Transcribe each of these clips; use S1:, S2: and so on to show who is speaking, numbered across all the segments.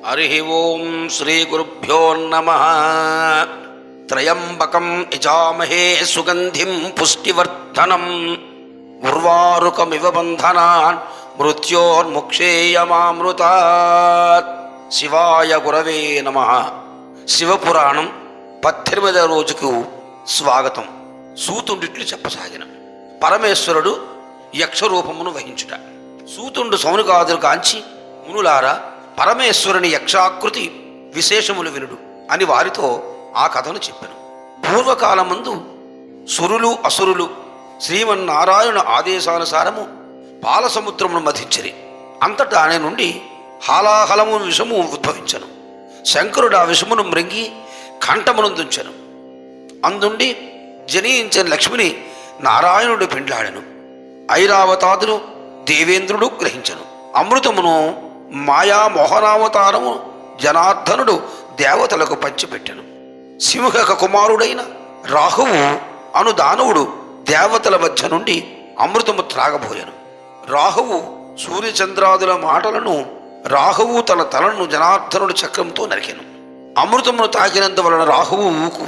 S1: హరి ఓం శ్రీ గురుభ్యో నమః. త్రయంబకం యజామహే సుగంధిం పుష్టివర్ధనం ఉర్వారుకమివ బంధనాన్ మృత్యోర్ముక్షేయమామృతాత్. శివాయ గురవే నమః. శివపురాణం 18వ రోజుకు స్వాగతం. సూతుండిట్లు చెప్పసాగిన పరమేశ్వరుడు యక్షరూపమును వహించుట. సూతుండు సౌనకాదులు కాంచి, మునులారా, పరమేశ్వరుని యక్షాకృతి విశేషములు వినుడు అని వారితో ఆ కథను చెప్పెను. పూర్వకాలమందు సురులు అసురులు శ్రీమన్నారాయణ ఆదేశానుసారము పాలసముద్రమును మధించిరి. అంతటా ఆయన నుండి హాలాహలము విషము ఉద్భవించను. శంకరుడు ఆ విషమును మృంగి కంఠమునందుంచెను. అందుండి జనించిన లక్ష్మిని నారాయణుడు పెండ్లాడెను. ఐరావతాదులు దేవేంద్రుడు గ్రహించను. అమృతమును మాయా మోహనావతారము జనార్దనుడు దేవతలకు పంచిపెట్టెను. సింహక కుమారుడైన రాహువు అను దానవుడు దేవతల మధ్య నుండి అమృతము త్రాగబోయెను. రాహువు సూర్యచంద్రాదుల మాటలను రాహువు తన తలను జనార్దనుడు చక్రంతో నరికెను. అమృతమును తాకినందువలన రాహువుకు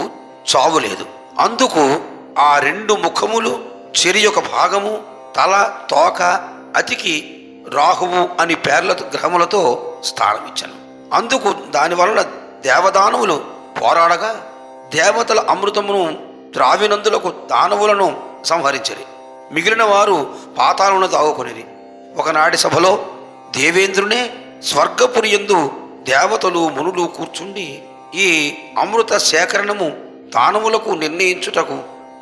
S1: చావులేదు. అందుకు ఆ 2 ముఖములు, చెరి యొక్క భాగము, తల, తోక అతికి రాహువు అని పేర్ల గ్రహములతో స్థానమిచ్చాను. అందుకు దానివలన దేవదానవులు పోరాడగా దేవతల అమృతమును త్రావినందులకు దానవులను సంహరించరి. మిగిలిన వారు పాతాళమును తాగుకొనిరి. ఒకనాటి సభలో దేవేంద్రునే స్వర్గపురియందు దేవతలు మునులు కూర్చుండి ఈ అమృత సేకరణము దానవులకు నిర్ణయించుటకు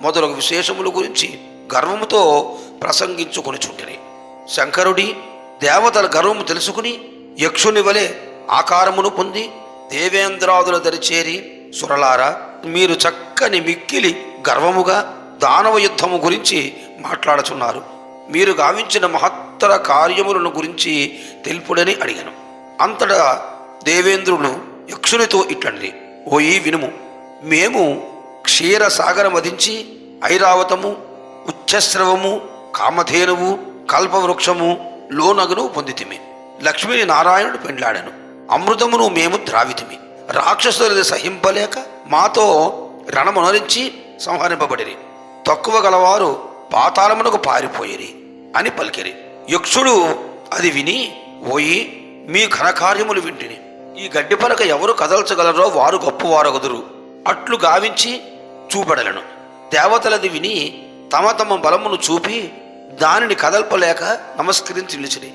S1: మొదలగు విశేషముల గురించి గర్వముతో ప్రసంగించుకొనిచుంటిరి. శంకరుడి దేవతల గర్వము తెలుసుకుని యక్షుని వలె ఆకారమును పొంది దేవేంద్రాదుల దరిచేరి, సురలారా, మీరు చక్కని మిక్కిలి గర్వముగా దానవ యుద్ధము గురించి మాట్లాడుచున్నారు. మీరు గావించిన మహత్తర కార్యములను గురించి తెలుపుడని అడిగాను. అంతటా దేవేంద్రుడు యక్షునితో ఇట్లండి, ఓయి వినుము. మేము క్షీరసాగర మధించి ఐరావతము, ఉచ్చస్రవము, కామధేనువు, కల్పవృక్షము, లోనగును పొందితిమి. లక్ష్మిని నారాయణుడు పెండ్లాడెను. అమృతమును మేము ద్రావితిమి. రాక్షసులది సహింపలేక మాతో రణమునరించి సంహరింపబడిరి. తక్కువ గలవారు పాతాళమునకు పారిపోయిరి అని పలికిరి. యక్షుడు అది విని, ఓయి, మీ ఘనకార్యములు వింటిని. ఈ గడ్డి పలక ఎవరు కదల్చగలరో వారు గొప్పవారగుదురు అట్లు గావించి చూపెడలను. దేవతలది విని తమ తమ బలమును చూపి దానిని కదల్పలేక నమస్కరించి నిలిచిరి.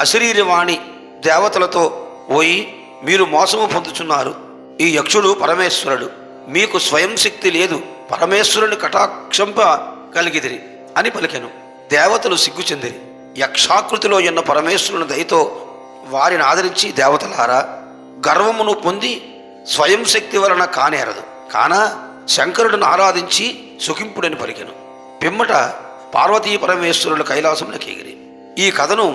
S1: అశరీరవాణి దేవతలతో, ఓయి, మీరు మోసము పొందుచున్నారు. ఈ యక్షుడు పరమేశ్వరుడు. మీకు స్వయం శక్తి లేదు. పరమేశ్వరుని కటాక్షంప కలిగిదిరి అని పలికెను. దేవతలు సిగ్గు చెందిరి. యక్షాకృతిలో ఉన్న పరమేశ్వరుని దయతో వారిని ఆదరించి, దేవతలారా, గర్వమును పొంది స్వయం శక్తి వలన కానేరదు. కానా శంకరుడిని ఆరాధించి సుఖింపుడని పలికెను. పిమ్మట పార్వతీ పరమేశ్వరుల కైలాసములకు ఎగిరి. ఈ కథను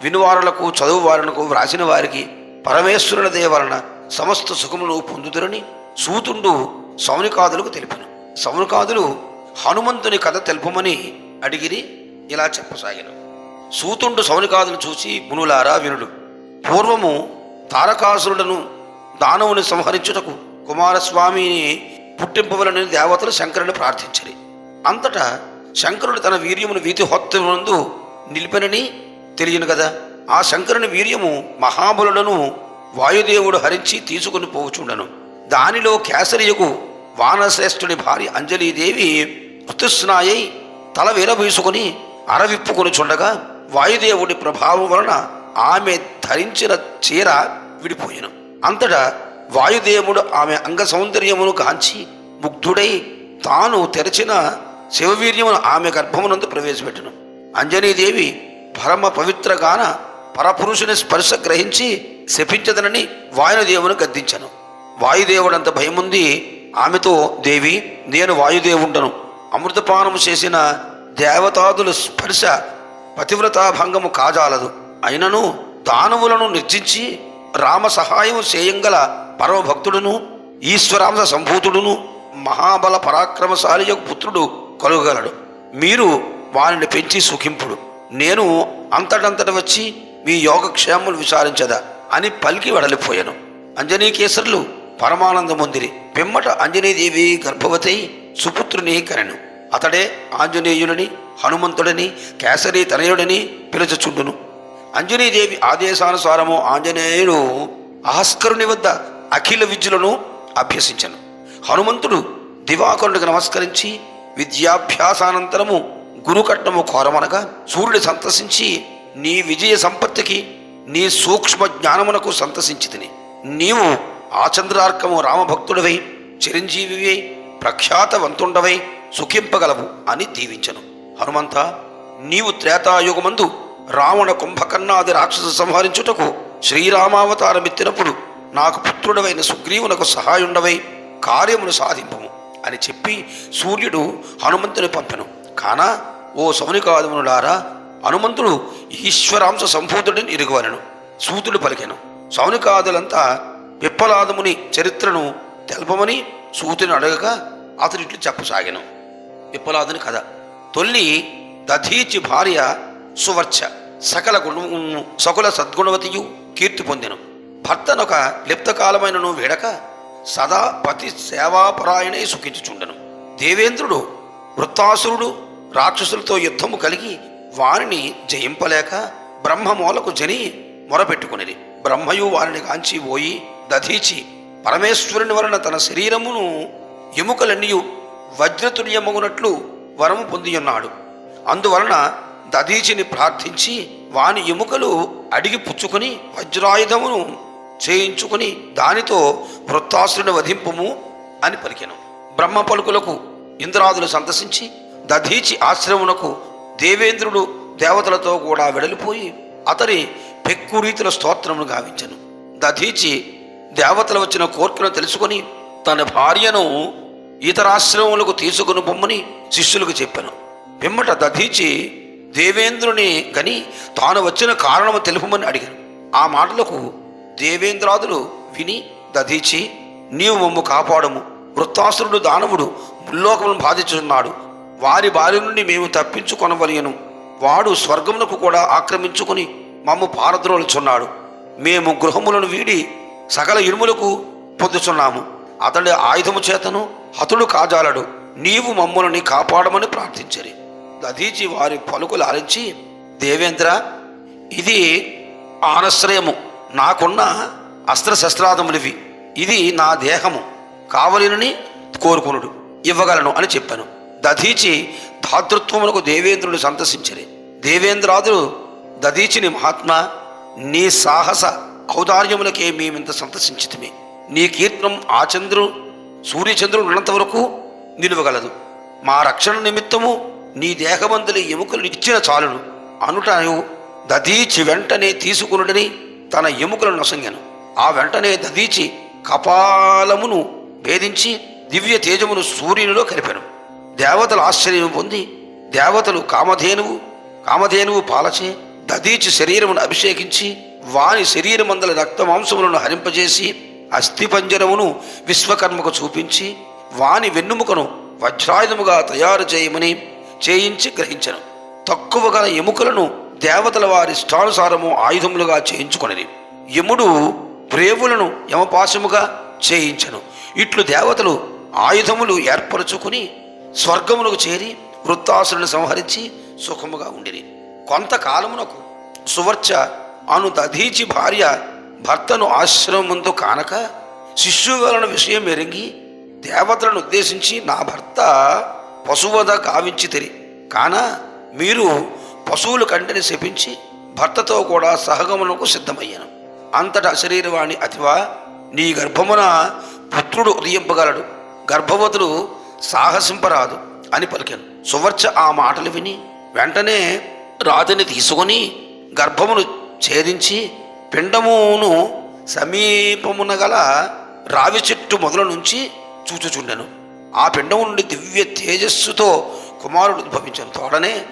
S1: వినువారులకు, చదువువారులకు, వ్రాసిన వారికి పరమేశ్వరుల దయ వలన సమస్త సుఖమును పొందుదురని సూతుండు సౌనికాదులకు తెలిపెను. సౌనికాదులు హనుమంతుని కథ తెలుపమని అడిగిరి. ఇలా చెప్పసాగాను. సూతుండు సౌనికాదులు చూసి, మునులారా వినుడు. పూర్వము తారకాసురులను దానవుని సంహరించుటకు కుమారస్వామిని పుట్టింపవలని దేవతలు శంకరుని ప్రార్థించరి. అంతటా శంకరుడు తన వీర్యమును వీతిహోత్రమునందు నిలిపెనని తెలియను కదా. ఆ శంకరుని వీర్యము మహాబలులను వాయుదేవుడు హరించి తీసుకుని పోవుచుండను. దానిలో కేసరియకు వానశ్రేష్ఠుని భార్య అంజలీదేవి ఋతుస్నాయై తల విరబీసుకుని అరవిప్పుకొని చుండగా వాయుదేవుడి ప్రభావం వలన ఆమె ధరించిన చీర విడిపోయెను. అంతటా వాయుదేవుడు ఆమె అంగ సౌందర్యమును కాంచి ముగ్ధుడై తాను తెరచిన శివవీర్యమును ఆమె గర్భమునందు ప్రవేశపెట్టెను. అంజనీదేవి పరమ పవిత్రగాన పరపురుషుని స్పర్శ గ్రహించి శపించదనని వాయుదేవుని గద్దించను. వాయుదేవుడంత భయముంది ఆమెతో, దేవి, నేను వాయుదేవుండను. అమృతపానము చేసిన దేవతాదుల స్పర్శ పతివ్రతాభంగము కాజాలదు. అయినను దానవులను నిర్జించి రామ సహాయము చేయంగల పరమభక్తుడును ఈశ్వరాంశ సంభూతుడును మహాబల పరాక్రమశాలి యొక్క పుత్రుడు కలుగగలడు. మీరు వారిని పెంచి సుఖింపుడు. నేను అంతటంతట వచ్చి మీ యోగక్షేమములు విచారించదా అని పలికి వెడలిపోయాను. అంజనీకేసరులు పరమానందమొందిరి. పిమ్మట అంజనీదేవి గర్భవతై సుపుత్రుని కనెను. అతడే ఆంజనేయులని, హనుమంతుడని, కేసరి తనయుడని పిలుచుచుండును. అంజనీదేవి ఆదేశానుసారము ఆంజనేయుడు భాస్కరుని వద్ద అఖిల విద్యలను అభ్యసించను. హనుమంతుడు దివాకరుడికి నమస్కరించి విద్యాభ్యాసానంతరము గురుకట్నము కోరమనగా సూర్యుడు సంతసించి, నీ విజయ సంపత్తికి నీ సూక్ష్మ జ్ఞానమునకు సంతసించితిని. నీవు ఆచంద్రార్కము రామభక్తుడవై చిరంజీవివై ప్రఖ్యాతవంతుండవై సుఖింపగలవు అని దీవించను. హనుమంత, నీవు త్రేతాయుగమందు రావణ కుంభకర్ణాది రాక్షసు సంహరించుటకు శ్రీరామావతారమెత్తినప్పుడు నాకు పుత్రుడవైన సుగ్రీవునకు సహాయుండవై కార్యమును సాధింపము అని చెప్పి సూర్యుడు హనుమంతుని పంపెను. కానా ఓ సౌనికాదమునులారా, హనుమంతుడు ఈశ్వరాంశ సంభూతుడిని ఇరుగువలను. సూతుడు పలికెను. సౌనికాదులంతా పిప్పలాదముని చరిత్రను తెలపమని సూతుని అడగగా అతడు ఇట్లు చెప్పసాగాను. పిప్పలాదుని కథ. తొల్లి దధీచి భార్య సువర్చ సకల సద్గుణవతియు కీర్తి పొందెను. భర్తనొక లిప్తకాలమైనను వేడక సదా పతి సేవాపరాయణై సుఖించుచుండెను. దేవేంద్రుడు వృత్తాసురుడు రాక్షసులతో యుద్ధము కలిగి వారిని జయింపలేక బ్రహ్మమూలకు జని మొరపెట్టుకునేది. బ్రహ్మయు వారిని కాంచి పోయి దధీచి పరమేశ్వరుని వలన తన శరీరమును ఎముకలన్నీ వజ్రతుల్యమగునట్లు వరము పొందియున్నాడు. అందువలన దధీచిని ప్రార్థించి వాని ఎముకలు అడిగి పుచ్చుకొని వజ్రాయుధమును చేయించుకుని దానితో వృత్తాసురుని వధింపుము అని పలికెను. బ్రహ్మ పలుకులకు ఇంద్రాదులు సంతసించి దధీచి ఆశ్రమునకు దేవేంద్రుడు దేవతలతో కూడా వెడలిపోయి అతని పెక్కు రీతుల స్తోత్రమును గావించెను. దధీచి దేవతలు వచ్చిన కోర్కెను తెలుసుకొని తన భార్యను ఇతరాశ్రమములకు తీసుకుని పొమ్మని శిష్యులకు చెప్పాను. పిమ్మట దధీచి దేవేంద్రుని గని తాను వచ్చిన కారణము తెలుపమని అడిగాను. ఆ మాటలకు దేవేంద్రాదులు విని, దధీచి, నీవు మమ్ము కాపాడము. వృత్తాసురుడు దానవుడు ముల్లోకమును బాధించున్నాడు. వారి బారి నుండి మేము తప్పించుకొనవలయను. వాడు స్వర్గమునకు కూడా ఆక్రమించుకుని మమ్ము పారద్రోలుచున్నాడు. మేము గృహములను వీడి సకల ఇరుములకు పొందుచున్నాము. అతడి ఆయుధము చేతను హతుడు కాజాలడు. నీవు మమ్ములని కాపాడమని ప్రార్థించరి. దధీచి వారి పలుకులు ఆలించి, దేవేంద్ర, ఇది ఆనశ్రయము. నాకున్న అస్త్రశస్త్రాదములివి. ఇది నా దేహము. కావలినని కోరుకునుడు ఇవ్వగలను అని చెప్పాను. దధీచి ధాతృత్వమునకు దేవేంద్రుడు సంతసించరి. దేవేంద్రాదులు దధీచిని, మహాత్మా, నీ సాహస ఔదార్యములకే మేమింత సంతసించితిమి. నీ కీర్తనం సూర్యచంద్రుడు ఉన్నంత వరకు నిలువగలదు. మా రక్షణ నిమిత్తము నీ దేహమందులి ఎముకలు ఇచ్చిన చాలును అనుటను దధీచి వెంటనే తీసుకునుడని తన ఎముకలను నొసంగెను. ఆ వెంటనే దధీచి కపాలమును భేదించి దివ్య తేజమును సూర్యునిలో కలిపెను. దేవతలు ఆశ్చర్యం పొంది దేవతలు కామధేనువు పాలచే దధీచి శరీరమును అభిషేకించి వాని శరీరమందల రక్త మాంసములను హరింపజేసి అస్థిపంజరమును విశ్వకర్మకు చూపించి వాని వెన్నుముకను వజ్రాయుధముగా తయారు చేయించి గ్రహించను. తక్కువ గల ఎముకలను దేవతల వారి ఇష్టానుసారము ఆయుధములుగా చేయించుకొనిది. యముడు ప్రేవులను యమపాశముగా చేయించను. ఇట్లు దేవతలు ఆయుధములు ఏర్పరచుకుని స్వర్గమునకు చేరి వృత్తాసురుని సంహరించి సుఖముగా ఉండిరి. కొంతకాలమునకు సువర్చ అను దధీచి భార్య భర్తను ఆశ్రమముందు కానక శిష్యువలన విషయం ఎరింగి దేవతలను ఉద్దేశించి, నా భర్త పశువధ కావించితిరి కాన మీరు పశువుల కంటిని శపించి భర్తతో కూడా సహగమనకు సిద్ధమయ్యాను. అంతటా శరీరవాణి, అతివా, నీ గర్భమున పుత్రుడు ఉదయింపగలడు. గర్భవతులు సాహసింపరాదు అని పలికాను. సువర్చ ఆ మాటలు విని వెంటనే రాతిని తీసుకొని గర్భమును ఛేదించి పిండమును సమీపమున గల రావి చెట్టు మొదల నుంచి చూచుచుండెను. ఆ పిండము నుండి దివ్య తేజస్సుతో కుమారుడు ఉద్భవించాను. తోడనే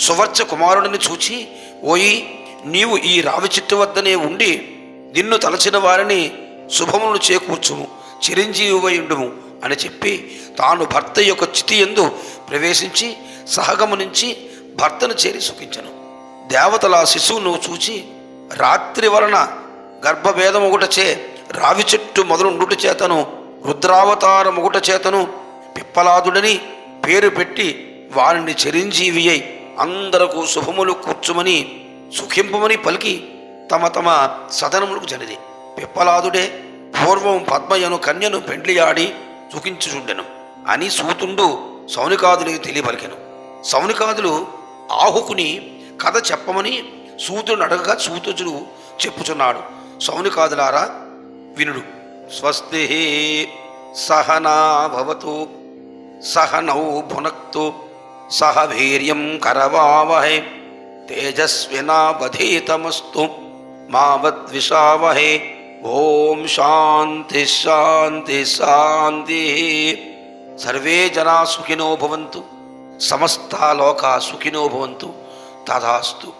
S1: సువర్చ కుమారుడిని చూచి, ఓయి, నీవు ఈ రావి చెట్టు వద్దనే ఉండి నిన్ను తలచిన వారిని శుభమును చేకూర్చుము, చిరంజీవియుండుము అని చెప్పి తాను భర్త యొక్క చితి యందు ప్రవేశించి సహగమనించి భర్తను చేరి సుఖించను. దేవతల శిశువును చూచి రాత్రి వలన గర్భభేదమొకట రావి చెట్టు మొదలుండుట చేతను రుద్రావతారమొకట చేతను పిప్పలాదుడని పేరు పెట్టి వారిని చిరంజీవి అయి అందరకు శుభములు కూర్చుమని సుఖింపమని పలికి తమ తమ సదనములకు జనిది. పిప్పలాదుడే పూర్వం పద్మయను కన్యను పెండ్లియాడి సుఖించుచుండెను అని సూతుండు సౌనికాదునికి తెలియపలికెను. సౌనికాదులు ఆహుకుని కథ చెప్పమని సూతుడు అడగగా సూతుడు చెప్పుచున్నాడు. సౌనికాదులారా వినుడు. స్వస్తి సహనా భవతు సహనౌ భునక్తు సహ వీర్యం కరవావహై తేజస్వినావధీతమస్తు మావద్విషావహే. ఓం శాంతి శాంతి శాంతి. సర్వే జనా సుఖినో భవంతు, సమస్తా లోకా సుఖినో భవంతు. తథాస్తు.